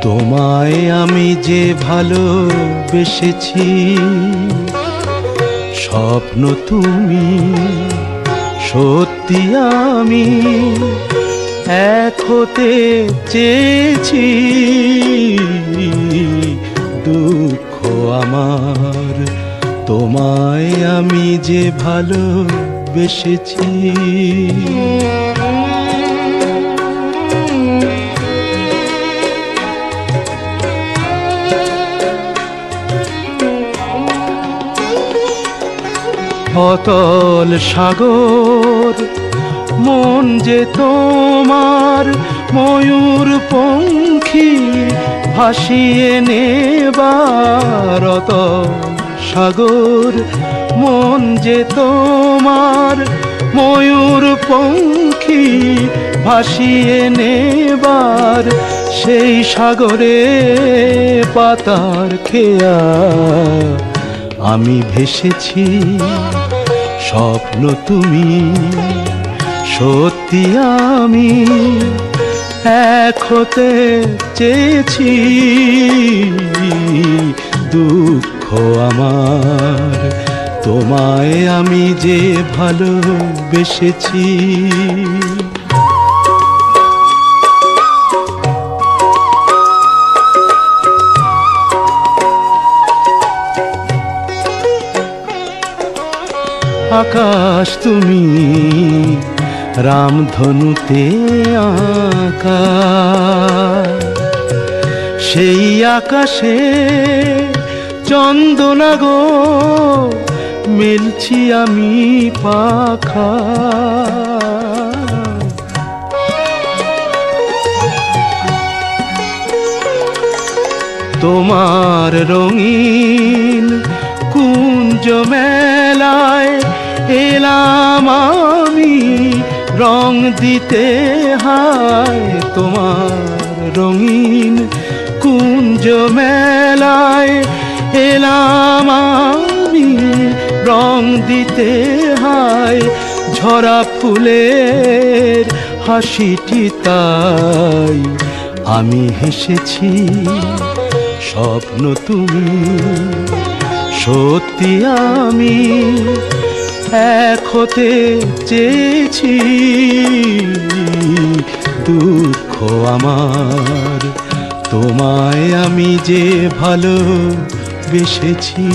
তোমায় আমি যে ভালোবেসেছি, স্বপ্ন তুমি সত্যি আমি এক হতে চেয়েছি। দুঃখ আমার তোমায় আমি যে ভালোবেসেছি। অতল সাগর মন যে তোমার ময়ূর পঙ্খী ভাসিয়ে নেবার। অতল সাগর মন যে তোমার ময়ূর পঙ্খী ভাসিয়ে নেবার। সেই সাগরে পাতার খেয়া আমি ভেসেছি। স্বপ্ন তুমি সত্যি আমি এক হতে চেয়েছি। দুঃখ আমার তোমায় আমি যে ভালোবেসেছি। আকাশ তুমি রামধনুতে আঁকা, সেই আকাশে চন্দনা গো মেলছি আমি পাখা। তোমার রঙিন কুঞ্জ মেলায় এলাম আমি রং দিতে। হায় তোমার রঙিন কুঞ্জ মেলায় এলাম আমি রং দিতে। হায় ঝরা ফুলের হাসিটি তাই আমি হেসেছি। স্বপ্ন তুমি সত্যি আমি এক হতে চেয়েছি। দুঃখ আমার তোমায় আমি যে ভালোবেসেছি।